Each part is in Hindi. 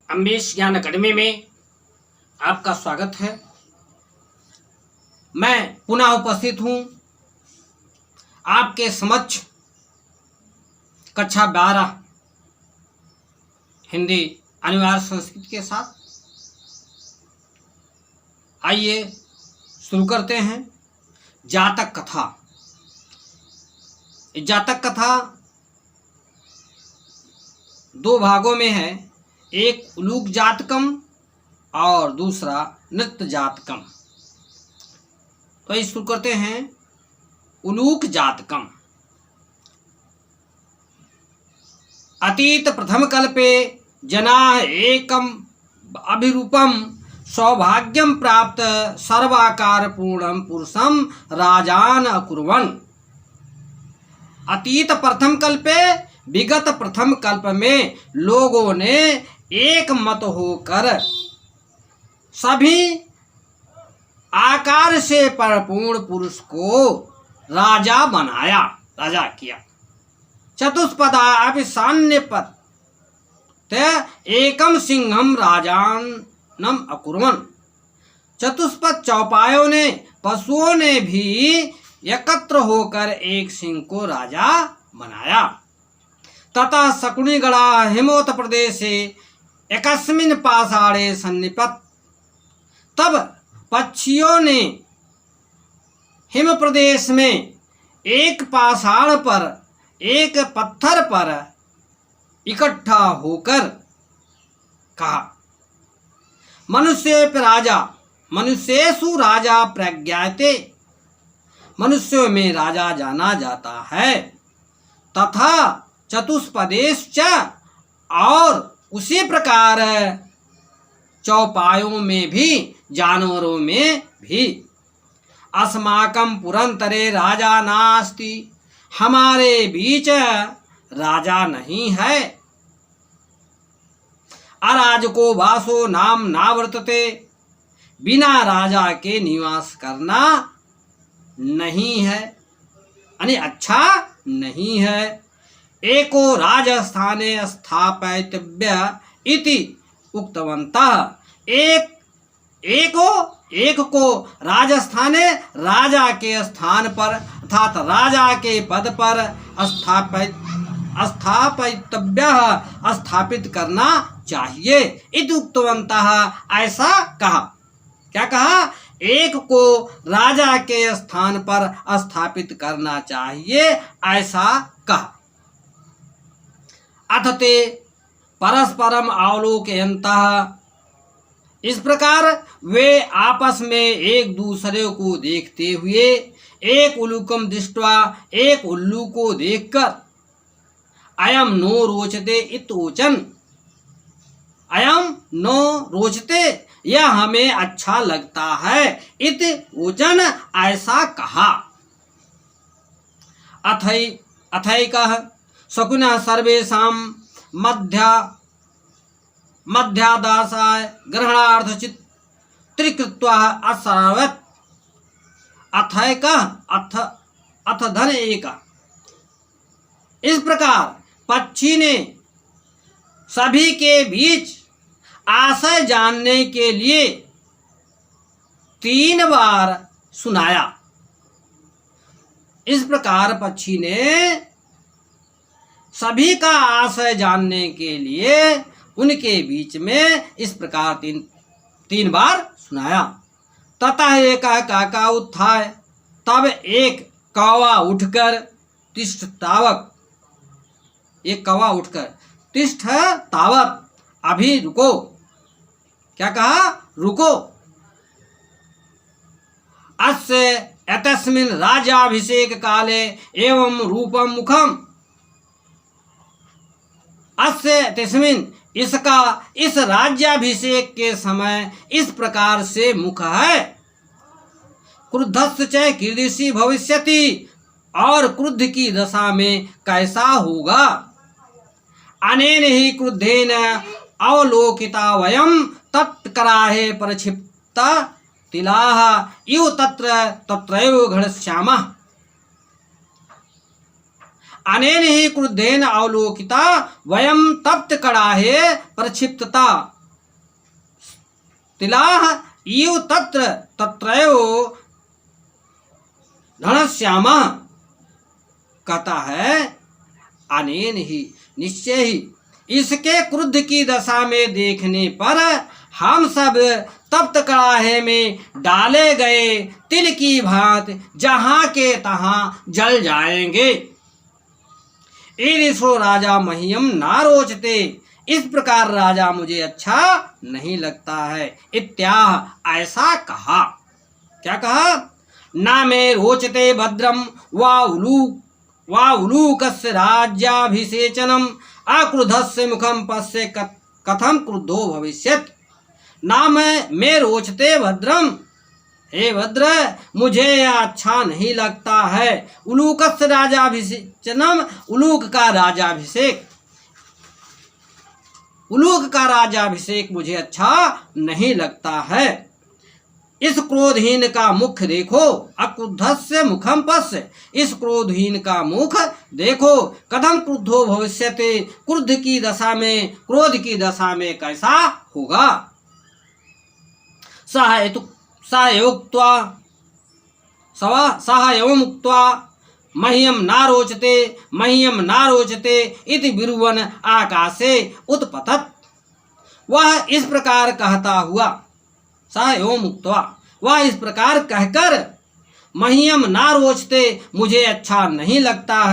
अम्बेश ज्ञान अकेडमी में आपका स्वागत है। मैं पुनः उपस्थित हूँ आपके समक्ष कक्षा 12 हिंदी अनिवार्य संस्कृत के साथ। आइए शुरू करते हैं। जातक कथा। जातक कथा दो भागों में है, एक उलूक जातकम और दूसरा नृत्य जातकम। तो ये शुरू करते हैं। उलूक जातकम। अतीत प्रथम कल्पे जना एकम अभिरूपम सौभाग्यम प्राप्त सर्वाकार पूर्णम पुरुषम राजान अकुर्वन्। अतीत प्रथम कल्पे विगत प्रथम कल्प में लोगों ने एक मत होकर सभी आकार से परिपूर्ण पुरुष को राजा बनाया, राजा किया। चतुष्पदा अभिसान्य पद एकम सिंहम राजानम अकुर्वन्। चतुष्पद चौपायों ने, पशुओं ने भी एकत्र होकर एक सिंह को राजा बनाया। तथा शकुनिगड़ा हिमोत प्रदेशे एकस्मिन् पाषाणे सन्निपत। तब पक्षियों ने हिम प्रदेश में एक पाषाण पर, एक पत्थर पर इकट्ठा होकर कहा, मनुष्य राजा मनुष्येषु राजा प्रज्ञायते। मनुष्यों में राजा जाना जाता है। तथा चतुष्पदेश च, और उसी प्रकार चौपायों में भी, जानवरों में भी। अस्माकं पुरंतरे राजा नास्ति। हमारे बीच राजा नहीं है। अराजको वासो नाम नावर्तते। बिना राजा के निवास करना नहीं है, यानी अच्छा नहीं है। एको राजस्थाने स्थापयितव्य इति उक्तवन्तः। एक को राजस्थाने, राजा के स्थान पर अर्थात राजा के पद पर स्थापितव्य, स्थापित करना चाहिए। इति उक्तवन्तः, ऐसा कहा। क्या कहा? एक को राजा के स्थान पर स्थापित करना चाहिए, ऐसा कहा। अथ ते परस्परम अवलोकयन्तः। इस प्रकार वे आपस में एक दूसरे को देखते हुए, एक उलूकम दृष्ट्वा, एक उल्लू को देखकर, अयम नो रोचते इतोचन। अयम नो रोचते, यह हमें अच्छा लगता है। इत ओचन, ऐसा कहा। अथैकः शकुनः सर्वेषां मध्यादासाय ग्रहणार्थ चित्रीकृत्वा असर्वत्। अथैकः अथ धन एक। इस प्रकार पक्षी ने सभी के बीच आशय जानने के लिए 3 बार सुनाया। इस प्रकार पक्षी ने सभी का आशय जानने के लिए उनके बीच में इस प्रकार तीन बार सुनाया। ततः एक काका उत्थाय। तब एक कौवा उठकर तिष्ठ तावक। एक कौवा उठकर तिष्ठ तावत, अभी रुको। क्या कहा? रुको। अस्य एतस्मिन् राज्याभिषेक काले एवं रूपम मुखम। अस्य तस्मिन्, इसका इस राज्याभिषेक के समय इस प्रकार से मुख है। क्रुद्धस्य च कीदृशी भविष्यति। और क्रुद्ध की दशा में कैसा होगा। अनेन ही क्रुद्धेन अवलोकिता वयम तत्कराहे परक्षिप्ता तिलाः इव तत्रैव घृष्यामः। अनेन ही क्रुद्धेन अवलोकिता वयम तप्त कड़ाहे प्रक्षिप्तता तिलाह इव तत्र तत्रैव घनश्यामः कहता है अनेन ही निश्चय ही इसके क्रुद्ध की दशा में देखने पर हम सब तप्त कड़ाहे में डाले गए तिल की भांति जहां के तहां जल जाएंगे। ईरिशो राजा मह्यम ना रोचते, इस प्रकार राजा मुझे अच्छा नहीं लगता है। इत्याह ऐसा कहा। क्या कहा? ना में रोचते भद्रम वा उलूकस्य राज्याभिषेचनम अक्रुधस्य मुखम पश्य कथम क्रुद्धो भविष्यत्। ना मैं रोचते भद्रम, हे भद्र मुझे यह अच्छा नहीं लगता है। उलूकस्य राजाभिषेचनम, उलूक का राजाभिषेक मुझे अच्छा नहीं लगता है। इस क्रोधहीन का मुख देखो, अक्रुद्धस्य मुखम पश्य, इस क्रोधहीन का मुख देखो। कथम क्रुद्धो भविष्यति, क्रोध की दशा में कैसा होगा। सह एवं उक्त्वा मह्यम ना रोचते इति बिरुवन आकाशे उत्पतत। वह इस प्रकार कहता हुआ, सह एवं उक्त्वा, वह इस प्रकार कहकर मह्यम ना रोचते, मुझे अच्छा नहीं लगता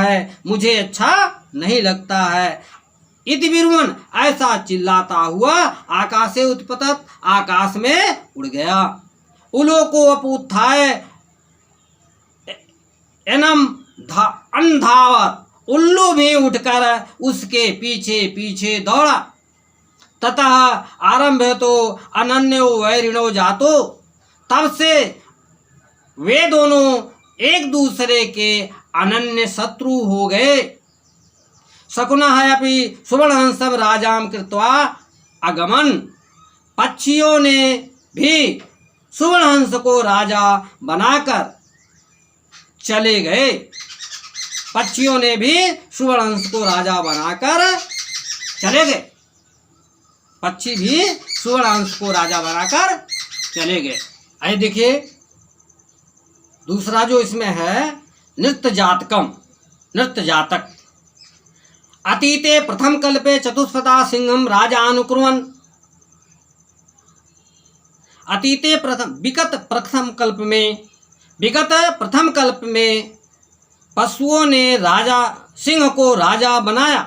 है, इति बिरुवन ऐसा चिल्लाता हुआ आकाशे उत्पतत, आकाश में उड़ गया। उलोको अपूत्थाय एनम अंधावत, उल्लू भी उठकर उसके पीछे पीछे दौड़ा। ततः आरंभ तो अनन्यो वैरिणो जातो, तब से वे दोनों एक दूसरे के अनन्य शत्रु हो गए। शकुनः अपि सुवर्णहंसं राजाम कृत्वा अगमन, पक्षियों ने भी सुवर्णहंस को राजा बनाकर चले गए। पक्षियों ने भी सुवर्णहंस को राजा बनाकर चले गए। पक्षी भी सुवर्णहंस को राजा बनाकर चले गए। आइए देखिए दूसरा जो इसमें है, नृत्य जातक। अतीते प्रथम कल्पे चतुष्पदा सिंहम राजा अनुकुर्वन्। विगत प्रथम कल्प में पशुओं ने राजा सिंह को राजा बनाया।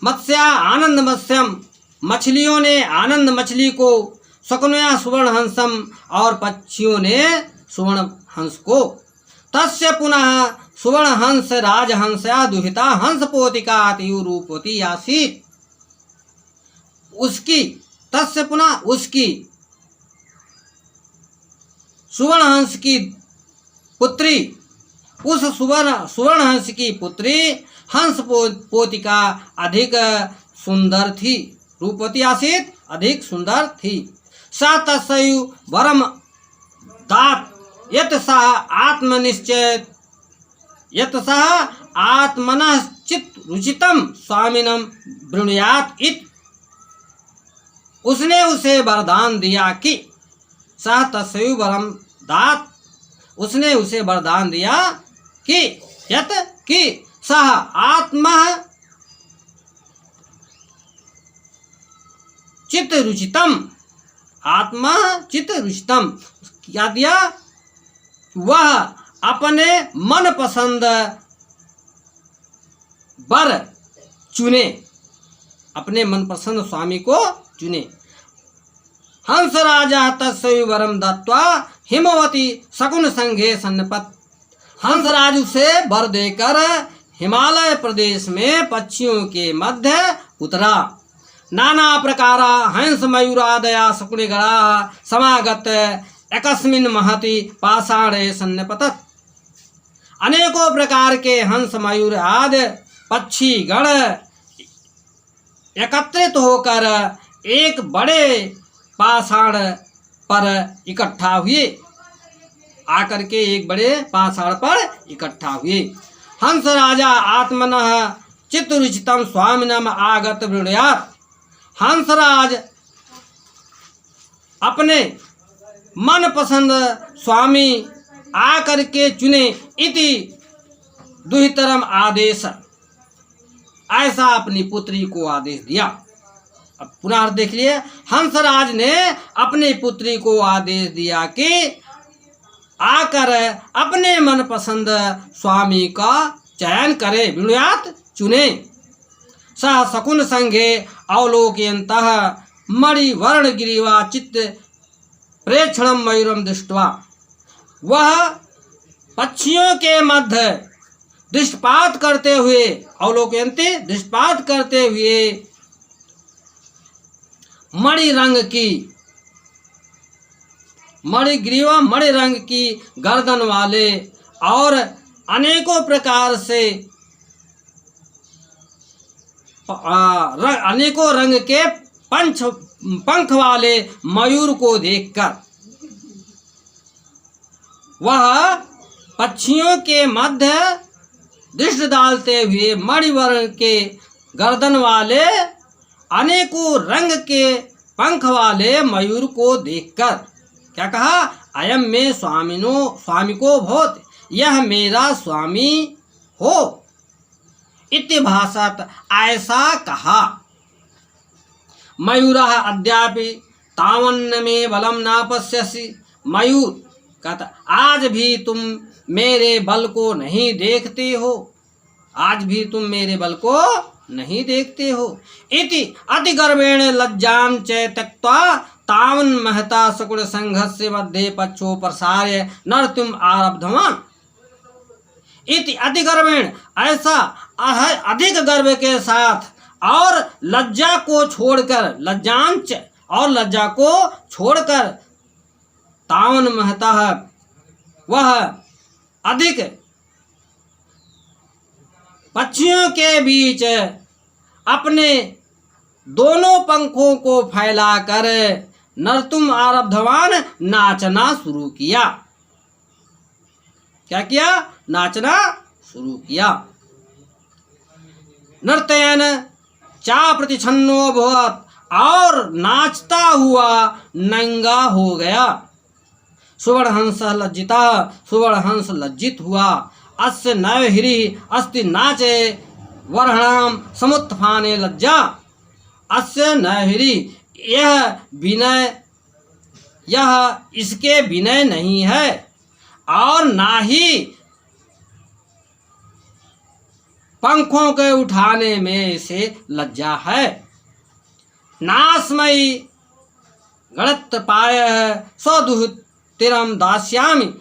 मत्स्या आनंद मत्स्यम, मछलियों ने आनंद मछली को। शकुनया सुवर्णहंसम, और पक्षियों ने सुवर्णहंस को। तस्य पुनः सुवर्णहंस राजहंसया दुहिता हंसपोतिका अतिरूपवती आसीत्। उसकी सुवर्णहंस की पुत्री, उस सुवर्णहंस की पुत्री हंसपोतिका अधिक सुंदर थी। रूपवती आसीत्, अधिक सुंदर थी। सा तस्यैव वरम दात यत् सः आत्मनश्चित् रुचितं स्वामिनं वृणुयात् इति। उसने उसे वरदान दिया कि सः तस्यैव वरम दात, उसने उसे वरदान दिया कि यत् कि सः चित्त रुचितम, क्या दिया? वह अपने मनपसंद वर चुने, अपने मनपसंद स्वामी को चुने। हंस राजा तस्यैव वरम दत्वा हिमवती शकुन संघे सन्नपत। हंसराज उसे वर देकर हिमालय प्रदेश में पक्षियों के मध्य उतरा। नाना प्रकारा हंस मयूरादया शकुनिगणा समागत एकस्मिन् महति पाषाणे सन्नपतत्। अनेकों प्रकार के हंस मयूर आदि पक्षी गण एकत्रित होकर एक बड़े पाषाण पर इकट्ठा हुए। आकर के एक बड़े पाषाण पर इकट्ठा हुए। हंस राजा आत्मनः चित्तरुचितम स्वामिनम आगत वृणुयात्। हंसराज अपने मन पसंद स्वामी आकर के चुने इति दुहितरम आदेश, ऐसा अपनी पुत्री को आदेश दिया। अब पुनः देख लिए, हंसराज ने अपनी पुत्री को आदेश दिया कि आकर अपने मनपसंद स्वामी का चयन करे, विनुयात चुने। सह शकुन संघे अवलोकयन्तः मणिवर्ण गिरिवा चित्त प्रेक्षणम मयूरम दृष्ट्वा, वह पक्षियों के मध्य दृष्टिपात करते हुए, अवलोकयन्ते दृष्टिपात करते हुए, मणि रंग की, मणिग्रीवा मणि रंग की गर्दन वाले और अनेकों प्रकार से अनेकों रंग के पंख वाले मयूर को देखकर वह पक्षियों के मध्य दृष्टि डालते हुए मणिवर्ण के गर्दन वाले अनेकों रंग के पंख वाले मयूर को देखकर क्या कहा, अयम में स्वामी को भवत, यह मेरा स्वामी हो, इति भाषत, ऐसा कहा। मयूरः अद्यापि तावन्न में बलम न पश्यसि, मयूर कहता आज भी तुम मेरे बल को नहीं देखते हो, आज भी तुम मेरे बल को नहीं देखते हो। इति अति गर्वेण लज्जां च त्यक्त्वा तावन् महता शकुन संघस्य मध्ये पक्षो प्रसार्य नर्तुम आरब्धवान्। इति अति गर्वेण, ऐसा अधिक गर्व के साथ और लज्जा को छोड़कर, लज्जांच और लज्जा को छोड़कर, तावन महता वह अधिक पक्षियों के बीच अपने दोनों पंखों को फैलाकर नर्तुम आरब्धवान, नाचना शुरू किया। क्या किया, नाचना शुरू किया। नर्तयन चा प्रतिछन्नो भवत, और नाचता हुआ नंगा हो गया। सुवर्णहंस लज्जिता, सुवर्णहंस लज्जित हुआ। अस्य नयहिरी अस्ति नाचे वर्हणाम समुत्थाने लज्जा, अस्य नयहिरी, यह विनय, यह इसके विनय नहीं है और ना ही पंखों के उठाने में इसे लज्जा है। नास्मयी गणत पाय स्वदुहितिरम दास्यामि,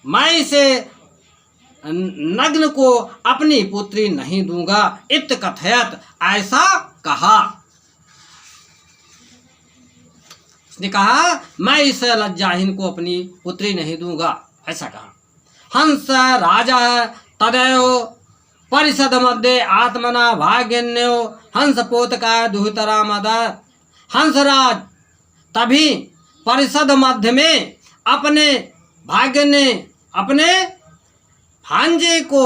मैं इसे नग्न को अपनी पुत्री नहीं दूंगा। इत कथयत, ऐसा कहा। उसने कहा मैं इस लज्जाहीन को अपनी पुत्री नहीं दूंगा, ऐसा कहा। हंस राजा तदैव परिषद मध्य आत्मना भाग्यन्यो हंस पोतका दुहितरा मदा। हंसराज तभी परिषद मध्य में अपने भाग्य ने अपने भांजे को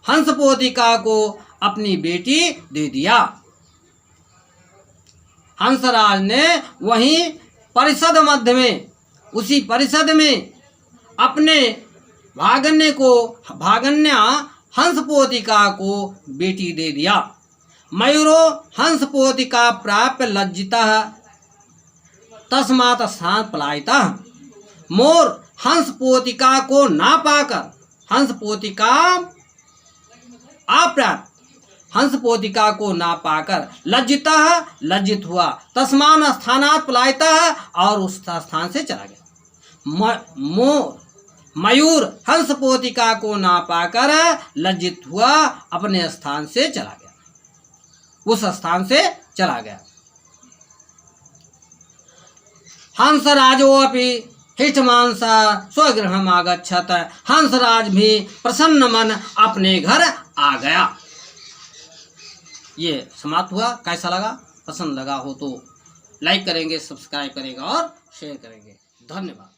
हंसपोतिका को अपनी बेटी दे दिया। हंसराज ने वहीं परिषद मध्य में, उसी परिषद में अपने भागन्या हंसपोतिका को बेटी दे दिया। मयूरो हंसपोतिका प्राप्य लज्जिता तस्मात् स्थान पलायिता। मोर हंसपोतिका को ना पाकर, हंसपोतिका अप्राप्त, हंसपोतिका को ना पाकर लज्जिता, लज्जित हुआ। तस्मान स्थानात् पलायिता, और उस स्थान से चला गया। मयूर हंसपोतिका को ना पाकर लज्जित हुआ, अपने स्थान से चला गया, उस स्थान से चला गया। हंसराजोऽपि हिष्टमांसा स्वगृहम् आगच्छत। हंसराज भी प्रसन्न मन अपने घर आ गया। ये समाप्त हुआ। कैसा लगा? पसंद लगा हो तो लाइक करेंगे, सब्सक्राइब करेंगे और शेयर करेंगे। धन्यवाद।